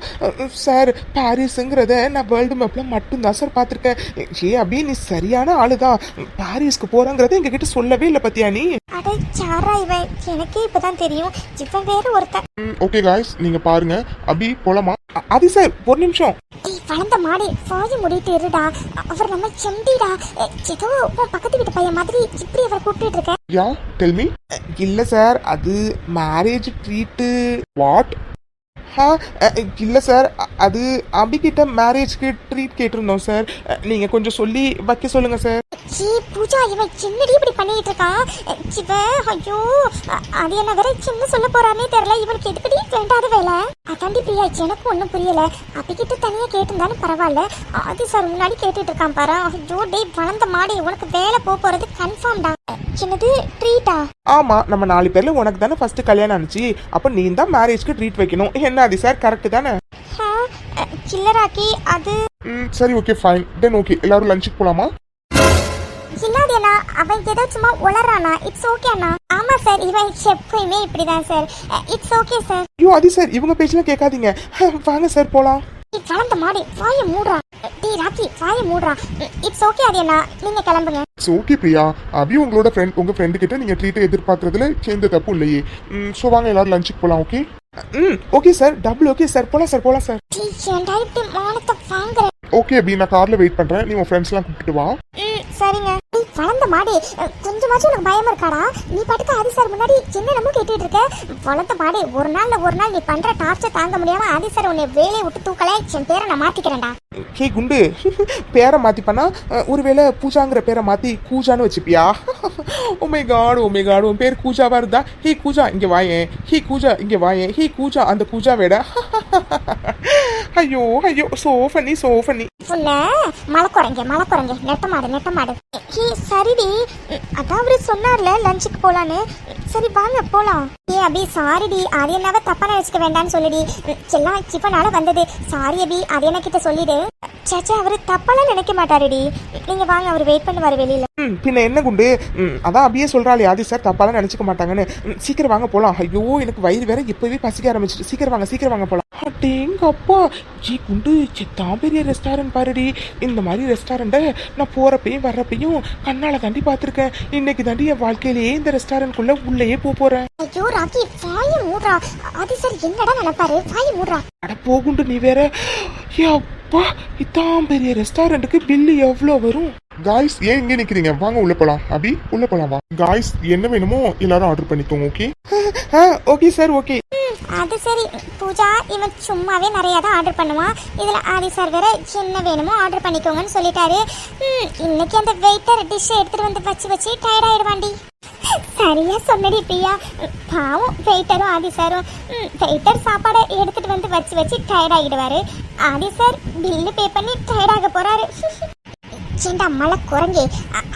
சார், பாரிஸுங்கிறத நான் வேர்ல்டு மேப்ல மட்டும்தான் சார் பார்த்துருக்கேன். ஏ அபி, நீ சரியான ஆளுதான். பாரிஸ்க்கு போறங்கிறத எங்ககிட்ட சொல்லவே இல்லை பத்தியா நீ? அட யாரா இவன், எனக்கே இப்பதான் தெரியும் இவன் வேற ஒருத்தன். ஓகே காய்ஸ், நீங்க பாருங்க. அபி போலாமா? ஆதி சார் ஒரு நிமிஷம். டேய் வளர்ந்த மாடி, வாயை மூடிட்டு இருடா. அவர் நம்ம செம்டிடா. ஏதோ உன் பக்கத்து வீட்டு பையன் மாதிரி இப்படி அவர் கூப்பிட்டு இருக்க. யா டெல் மீ. இல்ல சார், அது மேரேஜ் ட்ரீட்டு. வாட்? இல்லை சார், அது அபிகிட்ட மேரேஜ்க்கு ட்ரீட் கேட்டிருந்தோம் சார். நீங்கள் கொஞ்சம் சொல்லி வைக்க சொல்லுங்கள் சார். ஏ பூஜா, இவன் சின்னடி இப்படி பண்ணிட்டு இருக்கான். இவன் ஐயோ, அது என்ன வேற சின்ன சொல்ல போறானே தெரியல. இவனுக்கு எதுக்கடி வேண்டாத வேலை? அதாண்டி பிரியா, எனக்கு ஒன்றும் புரியல. அபிகிட்ட தனியாக கேட்டிருந்தாலும் பரவாயில்ல, ஆதி சார் முன்னாடி கேட்டுட்டு இருக்கான் பாரு. ஐயோ டே வளர்ந்த மாடி, உனக்கு வேலை போறது கன்ஃபார்ம்டா. என்னது ட்ரீட்டா? ஆமாம், நம்ம 4 பேரில் உனக்கு தானே ஃபர்ஸ்ட் கல்யாணம் ஆனிச்சு. அப்போ நீ தான் மேரேஜ்க்கு ட்ரீட் வைக்கணும். என்ன ஆதி சார், கரெக்டு தானே? கில்லராக்கி அது சரி ஓகே ஃபைன் தென். ஓகே எல்லாரும் லஞ்சுக்கு போலாமா? இல்லாதேனா அவன் ஏதோ சும்மா உளறானா? இட்ஸ் ஓகே அண்ணா. ஆமா சார், இவன் எப்பயுமே இப்படிதான் சார். It's okay sir. ஐயோ ஆதி சார், இவங்க பேச்செல்லாம் கேட்காதீங்க. வாங்க சார் போகலாம். நீ வளர்ந்த மாடி, வாயை மூடுறா. டீ ராக்கி, வாயை மூடுறா. இட்ஸ் ஓகே அதேனா, நீங்க கிளம்புங்க. It's okay Priya. அபி உங்களோட ஃப்ரெண்ட், உங்க ஃப்ரெண்டு கிட்ட நீங்க ட்ரீட்டை எதிர்பார்க்கறதுல எந்த தப்பு இல்லையே. ஸோ வாங்க எல்லாரும் லஞ்சுக்கு போலாம். Okay okay sir, double okay sir, போகலாம் சார், போகலாம் சார். டீ ஏன்டா இப்படி மானத்தை வாங்குற? ஓகே அபி, நான் கார்ல வெயிட் பண்றேன். நீ உன் ஃப்ரெண்ட்ஸ்லாம் கூப்பிட்டு வா. சரிங்க. நீ வளர்ந்த மாடி, கொஞ்சமாச்சும் உனக்கு பயமா இருக்காடா? நீ பாட்டுக்கு ஆதி சார் முன்னாடி என்னென்னமோ கேட்டுட்டு இருக்க. வளர்ந்த மாடி, ஒரு நாள் நீ பண்ற டார்ச்சர் தாங்க முடியாம ஆதி சார் உன்னை வேலையை விட்டு தூக்கல. என் பேரை நான் மாத்திக்கிறேன்டா. கே குண்டு, பேரை மாற்றி பண்ணா ஒருவேளை பூஜாங்கிற பேரை மாற்றி கூஜான்னு வச்சுப்பியா? ஓமே காடு, ஓமே காடு, உன் பேர் கூஜாவா இருந்தா ஹே கூஜா இங்கே வாயேன், ஹே கூஜா இங்கே வாயேன், ஹே கூஜா அந்த கூஜா வேடா. ஐயோ ஐயோ, சோ ஃபன்னி, சோ ஃபன்னி. உன்ன மலைக்குறங்க நெட்ட மாடு. ஹே சரிடி, அதான் அவரு சொன்னார்ல லஞ்சுக்கு போலான்னு. சரி வாங்க போலாம். ஏ அபி சாரிடி, அது என்னவ தப்பா நினைச்சுக்க வேண்டாம்னு சொல்லிடி. எல்லாம் சிவனால வந்தது. சாரி அபி, அது என்ன கிட்ட சொல்லிடு. சேச்சா, அவரு தப்பாலாம் நினைக்க மாட்டாருடி. நீங்க வாங்க, அவர் வெயிட் பண்ணுவாரு வெளியில. பின்ன என்ன குண்டு, அதான் அப்படியே சொல்றாளே ஆதி சார் தப்பாலாம் நினைச்சுக்க மாட்டாங்கன்னு. சீக்கிரம் வாங்க போலாம். ஐயோ எனக்கு வயிறு வேற இப்பவே பசிக்க ஆரம்பிச்சிட்டு. சீக்கிரம் வாங்க போலாம். அடேங்க அப்பா, ஜி குண்டு தான் பெரிய ரெஸ்டாரண்ட் பாருடி. இந்த மாதிரி ரெஸ்டாரண்ட்டை நான் போறப்பையும் வர்றப்பையும் கண்ணால தாண்டி பார்த்துருக்கேன். இன்னைக்கு தாண்டி என் வாழ்க்கையிலேயே இந்த ரெஸ்டாரண்ட்குள்ள உள்ளேயே போறேன். ஐயோ ராக்கி, வாயை மூடுறா. ஆதி சார் என்னடா நினைப்பாரு? வாயை மூடுறா. அட போகுண்டு நீ வேற. அப்பா, இதான் பெரிய ரெஸ்டாரண்ட்டுக்கு பில்லு எவ்வளோ வரும்? காய்ஸ் ஏன் இங்கே நிக்கிறீங்க? வாங்க உள்ள போலாம். அபி உள்ள போலாம் வா. காய்ஸ் என்ன வேணுமோ எல்லாரும் ஆர்டர் பண்ணிக்கோங்க. Okay okay sir, okay. அது சரி பூஜா, இவன் சும்மாவே நிறைய தான் ஆர்டர் பண்ணுவான். இதுல ஆதி சார் வேற என்ன வேணுமோ ஆர்டர் பண்ணிக்கோங்கன்னு சொல்லிட்டாரு. இன்னைக்கு அந்த வெயிட்டர் டிஷ் எடுத்துட்டு வந்து வச்சு டயர்ட் ஆயிடுவாண்டி. சரியா சொன்னடி பிரியா. பாவம் வெயிட்டரும் ஆதி சாரும். வெயிட்டர் சாப்பாடை எடுத்துட்டு வந்து வச்சு டயர்ட் ஆகிடுவாரு. ஆதி சார் பில்லு பே பண்ணி டயர்ட் ஆக போறாரு. சேண்டா மலை குரங்கே,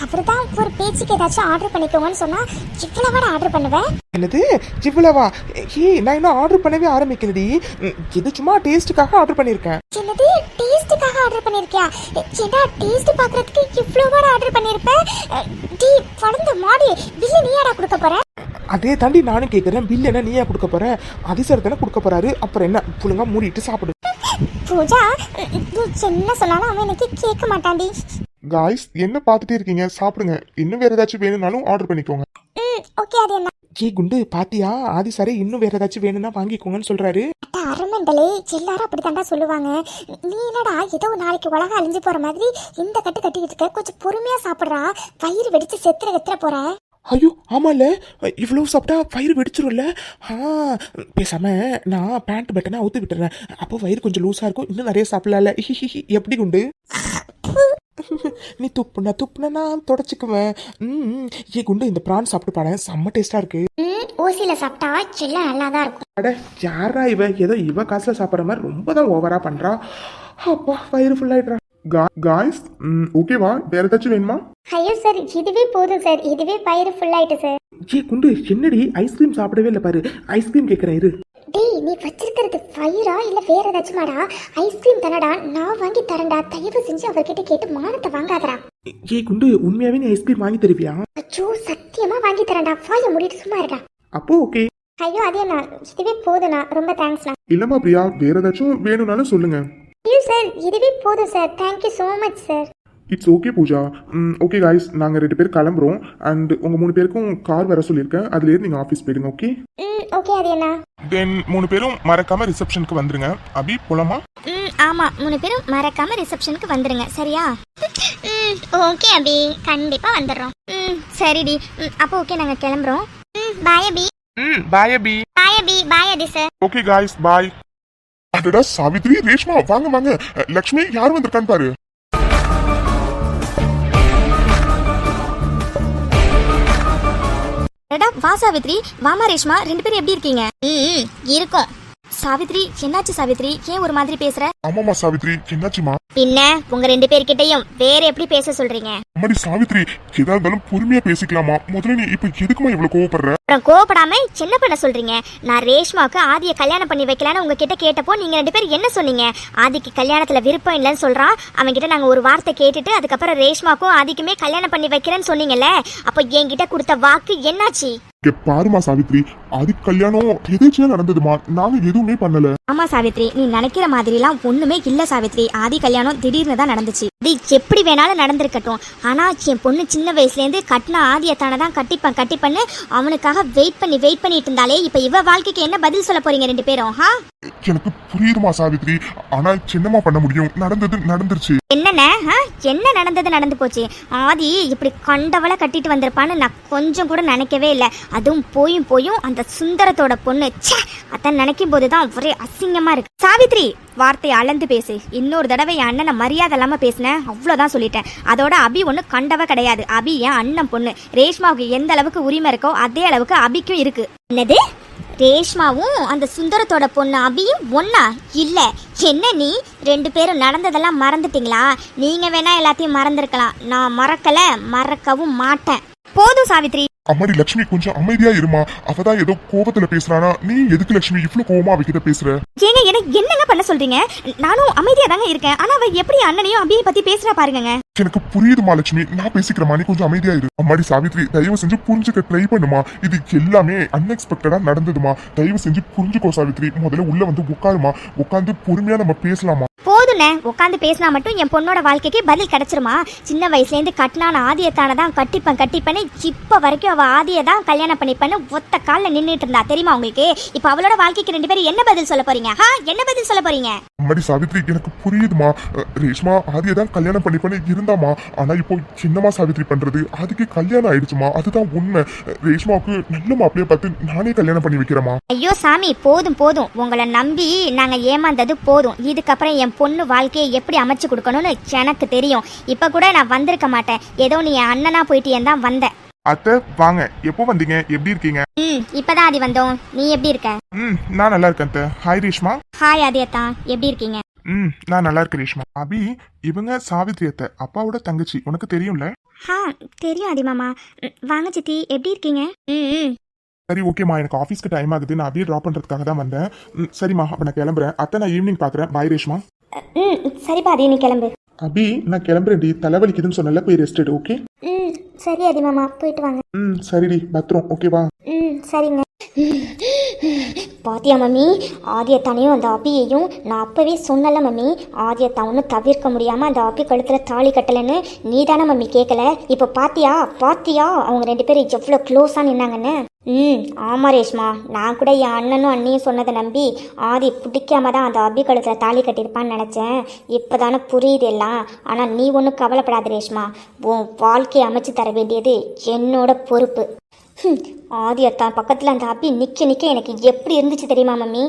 அவர் தான் ஒரு பேச்சுக்கு ஏதாச்சும் ஆர்டர் பண்ணிக்கோங்கன்னு சொன்னா இவ்வளவாட ஆர்டர் பண்ணுவேன். என்னது இவ்வளவா? நான் இன்னும் ஆர்டர் பண்ணவே ஆரம்பிக்கலடி. இது சும்மா டேஸ்ட்டுக்காக ஆர்டர் பண்ணியிருக்கேன். என்னது டேஸ்ட்டுக்காக ஆர்டர் பண்ணிருக்கியா? சேண்டா டேஸ்ட் பாக்குறதுக்கு இவ்வளவாட ஆர்டர் பண்ணிருப்பேன். டி வளர்ந்த மாடி, பில்லு நீயாடா கொடுக்க போற? அதே தாண்டி நானும் கேட்குறேன். பில் என்ன நீயா கொடுக்க போற? அதிசர் தானே கொடுக்க போறாரு. அப்புறம் என்ன, புழுங்கா மூடிட்டு சாப்பிடு. பூஜா, நீ என்ன சொன்னாலும் அவன் எனக்கு கேட்க மாட்டான்டி. காய்ஸ் என்ன பார்த்துட்டே இருக்கீங்க? சாப்பிடுங்க. இன்னும் வேற ஏதாச்சும் வேணும்னாலும் ஆர்டர் பண்ணிக்கோங்க. ஓகே அது என்ன? குண்டு பாத்தியா, ஆதி சாரே இன்னும் வேற ஏதாச்சும் வேணும்னா வாங்கிக்கோங்கன்னு சொல்றாரு. அரமண்டலே, எல்லாரும் அப்படித்தாண்டா சொல்லுவாங்க. நீ என்னடா ஏதோ நாளைக்கு உலகம் அழிஞ்சு போற மாதிரி இந்த கட்டிக்கிட்டு இருக்க? கொஞ்சம் பொறுமையா சாப்பிடுறா. வயிறு வெடிச்சு செத்துற போற. ஐயோ ஆமால, இவ்வளவு சாப்பிட்டா வயிறு வெடிச்சிரும்ல. பேசாம நான் பேண்ட் பட்டனை அவுத்து விட்டுறேன். அப்போ வயிறு கொஞ்சம் லூஸா இருக்கும், இன்னும் நிறைய சாப்பிடல. எப்படி குண்டு? நீ துப்புனா தொடச்சிக்குவேன். குண்டு, இந்த பிரான் சாப்பிட்டு பாட, செம்ம டேஸ்டா இருக்கு. ஓசில சாப்பிட்டா எல்லாம் நல்லா தான் இருக்கும். அட யாரா இவ, ஏதோ இவ காசுல சாப்பிட்ற மாதிரி ரொம்ப தான் ஓவரா பண்றா. அப்பா வயிறு ஃபுல் ஆயிடுறா. காய்ஸ் ஓகேவா? வேற ஏதாச்சும் வேணுமா? ஐயோ சார், இதுவே போதும் சார். இதுவே வயிறு ஃபுல் ஆயிட்டு சார். குண்டு என்னடி ஐஸ்கிரீம் சாப்பிடவே இல்லை பாரு. ஐஸ்கிரீம் கேட்குறேன் இரு. டேய், நீ வச்சிருக்கிறது ஃபயரா இல்ல வேற ஏதாச்சுமாடா? ஐஸ்கிரீம் தானடா, நான் வாங்கி தரேன்டா. தயவு செஞ்சு அவர்கிட்ட கேட்டு மானத்தை வாங்காதடா. குண்டு, உண்மையாவே நீ ஐஸ்கிரீம் வாங்கி தருவியா? அச்சோ சத்தியமா வாங்கி தரேன்டா. வாயை மூடிட்டு சும்மா இருடா. அப்போ ஓகே. ஐயோ அதே நான், இதுவே போதும்ண்ணா. ரொம்ப தேங்க்ஸ்ண்ணா. இல்லம்மா பிரியா, வேற ஏதாச்சும் வேணும்னாலும் சொல்லுங்க. ஐயோ சார், இதுவே போதும் sir. Thank you so much sir. It's okay Pooja. Okay guys, நாங்கள் 2 பேர் கிளம்புறோம். அண்ட் உங்கள் 3 பேருக்கும் கார் வர சொல்லியிருக்கேன். அதுலேருந்து நீங்கள் ஆஃபீஸ் போயிடுங்க. ஓகே ஓகே அது என்ன? தென் 3 பேரும் மறக்காம ரிசப்ஷனுக்கு வந்துருங்க. அபி போலாமா? ஆமா 3 பேரும் மறக்காம ரிசப்ஷனுக்கு வந்துருங்க சரியா? ஓகே அபி, கண்டிப்பா வந்துடுறோம். சரிடி. அப்போ ஓகே நாங்க கிளம்புறோம். பாய் அபி. பாய் அபி. பாய் அபி. பாய் அதி சார். ஓகே காய்ஸ், பாய். அடடா சாவித்ரி, ரேஷ்மா வாங்க வாங்க. லக்ஷ்மி யார் வந்திருக்கான்னு பாரு. வா சாவித்ரி, வாமா ரேஷ்மா, 2 பேரும் எப்படி இருக்கீங்க? இருக்கோம். சாவித்ரி என்னாச்சு சாவித்ரி, ஏன் ஒரு மாதிரி பேசுற? ஆமாமா சாவித்ரி, என்னாச்சுமா? பின்ன உங்க 2 பேர்கிட்டயும் வேற எப்படி பேச சொல்றீங்க? அம்மாடி சாவித்ரி, எதா இருந்தாலும் பொறுமையா பேசிக்கலாமா? முதல்ல நீ இப்ப எதுக்குமா இவ்வளவு கோவப்படுற? அப்புறம் கோவப்படாம என்ன பண்ண சொல்றீங்க? நான் ரேஷ்மாவுக்கு ஆதியை கல்யாணம் பண்ணி வைக்கலான்னு உங்ககிட்ட கேட்டப்போ நீங்க 2 பேரும் என்ன சொன்னீங்க? ஆதிக்கு கல்யாணத்துல விருப்பம் இல்லைன்னு சொல்றான். அவன்கிட்ட நாங்க ஒரு வார்த்தை கேட்டுட்டு அதுக்கப்புறம் ரேஷ்மாக்கும் ஆதிக்குமே கல்யாணம் பண்ணி வைக்கிறேன்னு சொன்னீங்கல்ல, அப்போ என்கிட்ட கொடுத்த வாக்கு என்னாச்சு? இங்க பாருமா சாவித்ரி, அது கல்யாணம் எதேச்சியா நடந்ததுமா, நாங்க எதுவுமே பண்ணல. ஆமா சாவித்ரி, நீ நினைக்கிற மாதிரிலாம் ஒண்ணுமே இல்ல சாவித்ரி. ஆதி கல்யாணம் திடீர்னு தான் நடந்துச்சு. இது எப்படி வேணாலும் நடந்திருக்கட்டும், ஆனா என் பொண்ணு சின்ன வயசுல இருந்து கட்டின ஆதியத்தான தான் கட்டிப்பண்ணு அவனுக்காக வெயிட் பண்ணிட்டு இருந்தாலே இப்ப இவ வாழ்க்கைக்கு என்ன பதில் சொல்ல போறீங்க 2 பேரும்? எனக்கு புரியுதுமா சாவித்ரி, ஆனா சின்னமா பண்ண முடியும். நடந்தது நடந்துருச்சு. என்னண்ணே, என்ன நடந்தது நடந்து போச்சு. ஆதி இப்படி கண்டவளை கட்டிட்டு வந்திருப்பான்னு நான் கொஞ்சம் கூட நினைக்கவே இல்லை. அதுவும் போயும் அந்த சுந்தரத்தோட பொண்ணு, அதான் நினைக்கும் போதுதான் ஒரே அசிங்கமா இருக்கு. சாவித்ரி, வார்த்தையை அளந்து பேசு. இன்னொரு தடவை என் அண்ணனை மரியாதை இல்லாம பேசினேன், அவ்வளவுதான் சொல்லிட்டேன். அதோட அபி ஒண்ணு கண்டவ கிடையாது. அபி என் அண்ணன் பொண்ணு. ரேஷ்மாவுக்கு எந்த அளவுக்கு உரிமை இருக்கோ அதே அளவுக்கு அபிக்கும் இருக்கு. என்னது, ரேஷ்மாவும் அந்த சுந்தரத்தோட பொண்ணு அபியும் ஒன்னா? இல்ல, என்ன நீ 2 பேரும் நடந்ததெல்லாம் மறந்துட்டீங்களா? நீங்க வேணா எல்லாத்தையும் மறந்துருக்கலாம், நான் மறக்கல, மறக்கவும் மாட்டேன். போதும் சாவித்ரி. அம்மாடி லட்சுமி, கொஞ்சம் அமைதியா இருமா. அவதான் ஏதோ கோபத்துல பேசுறானா, நீ எதுக்கு லட்சுமி இவ்வளவு கோபமா அவகிட்ட பேசுற? ஏங்க எனக்கு என்னங்க பண்ண சொல்றீங்க? நானும் அமைதியா தாங்க இருக்கேன். ஆனா அவ எப்படி அண்ணனையும் அபியை பத்தி பேசுறா பாருங்க. எனக்கு புரியுதுமா லட்சுமி, நான் பேசிக்கிறேமா, நீ கொஞ்சம் அமைதியா இரு. அம்மாடி சாவித்ரி, தயவு செஞ்சு புரிஞ்சுக்க ட்ரை பண்ணுமா. இது எல்லாமே அன்எக்ஸ்பெக்டடா நடந்ததுமா. தயவு செஞ்சு புரிஞ்சுக்கோ சாவித்ரி. முதல்ல உள்ள வந்து உட்காருமா, உட்காந்து பொறுமையா நம்ம பேசலாமா. போதுண்ணே, உட்காந்து பேசினா மட்டும் என் பொண்ணோட வாழ்க்கைக்கு பதில் கிடைச்சிருமா? சின்ன வயசுல இருந்து கட்டினான ஆதியத்தான தான் கட்டிப்பேன்னு இப்ப வரைக்கும் அவ ஆதியை தான் கல்யாணம் பண்ணிப்பேன்னு ஒத்த காலில் நின்றுட்டு இருந்தா, தெரியுமா உங்களுக்கு? இப்ப அவளோட வாழ்க்கைக்கு 2 பேரும் என்ன பதில் சொல்ல போறீங்க? என்ன பதில் சொல்ல போறீங்க? அம்மாடி சாவித்ரி, எனக்கு புரியுதுமா. ரேஷ்மா ஆதியை தான் கல்யாணம் பண்ணிப்பேன்னு இருந்தாமா. ஆனா இப்போ சின்னமா சாவித்ரி பண்றது, அதுக்கு கல்யாணம் ஆயிடுச்சுமா. அதுதான் உண்மை. ரேஷ்மாவுக்கு நல்ல மாப்பிளைய பார்த்து நானே கல்யாணம் பண்ணி வைக்கிறேமா. ஐயோ சாமி, போதும் உங்களை நம்பி நாங்க ஏமாந்தது போதும். இதுக்கப்புறம் என் பொண்ணு வாழ்க்கையை எப்படி அமைச்சு கொடுக்கணும்னு எனக்கு தெரியும். இப்ப கூட நான் வந்திருக்க மாட்டேன். ஏதோ நீ என் அண்ணனா போயிட்டு ஏன் தான் வந்த. அத்தை வாங்க, எப்போ வந்தீங்க? எப்படி இருக்கீங்க? இப்பதான் ஆதி வந்தோம். நீ எப்படி இருக்க? நான் நல்லா இருக்கேன் அத்தை. ஹாய் ரேஷ்மா. ஹாய் ஆதியத்தா, எப்படி இருக்கீங்க? நான் நல்லா இருக்கேன் ரேஷ்மா. அபி, இவங்க சாவித்ரி அத்தை, அப்பாவோட தங்கச்சி. உனக்கு தெரியும்ல? தெரியும் ஆதி மாமா. வாங்க சித்தி, எப்படி இருக்கீங்க? சரி ஓகேம்மா, எனக்கு ஆஃபீஸ்க்கு டைம் ஆகுது. நான் அபியை ட்ராப் பண்றதுக்காக தான் வந்தேன். சரிம்மா, அப்ப நான் கிளம்புறேன். அத்தை நான் ஈவினிங் பாக்குறேன். பாய் ரேஷ்மா. சரிப்பா ஆதி, நீ கிளம்பு. அபி, நான் கிளம்புறேன்டி. தலைவலிக்குதுன்னு சொன்னல, போய் ரெஸ்ட் எடு. ஓகே? சரி ஆதி மாமா, போயிட்டு வாங்க. சரிடி, பத்திரம். ஓகேவா? சரிங்க. பாத்தியா மம்மி, ஆதியத்தானையும் அந்த அபியையும் நான் அப்பவே சொன்னல மம்மி. ஆதியத்தா ஒன்றும் தவிர்க்க முடியாம அந்த அபி கழுத்துல தாலி கட்டலன்னு நீ தானே மம்மி கேட்கல? இப்போ பாத்தியா அவங்க 2 பேரும் எவ்வளோ க்ளோஸா நின்னாங்கன்னு. ஆமா ரேஷ்மா, நான் கூட என் அண்ணனும் அண்ணியும் சொன்னதை நம்பி ஆதி பிடிக்காம தான் அந்த அபி கழுத்துல தாலி கட்டியிருப்பான்னு நினைச்சேன். இப்பதானே புரியுது எல்லாம். ஆனா நீ ஒன்றும் கவலைப்படாத ரேஷ்மா, உன் வாழ்க்கையை அமைச்சு தர வேண்டியது என்னோட பொறுப்பு. ஆதியத்தான் பக்கத்தில் அந்த அபி நிற்க எனக்கு எப்படி இருந்துச்சு தெரியுமா மம்மி?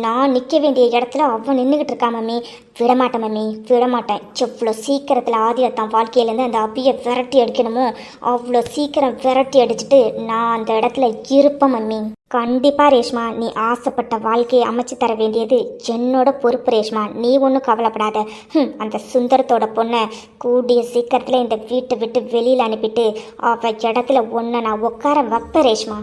நான் நிற்க வேண்டிய இடத்துல அவன் நின்றுக்கிட்டு இருக்கா மம்மி. விடமாட்டேன் மம்மி, விடமாட்டேன். எவ்வளோ சீக்கிரத்தில் ஆதியத்தான் வாழ்க்கையிலேருந்து அந்த அபியை விரட்டி அடிக்கணுமோ அவ்வளோ சீக்கிரம் விரட்டி அடிச்சுட்டு நான் அந்த இடத்துல இருப்பேன் மம்மி. கண்டிப்பாக ரேஷ்மா, நீ ஆசைப்பட்ட வாழ்க்கையை அமைச்சு தர வேண்டியது என்னோட பொறுப்பு ரேஷ்மா. நீ ஒன்றும் கவலைப்படாத. அந்த சுந்தரத்தோட பொண்ணை கூடிய சீக்கிரத்தில் இந்த வீட்டை விட்டு வெளியில் அனுப்பிட்டு அவள் இடத்துல ஒன்றை நான் உட்கார வைப்பேன் ரேஷ்மா.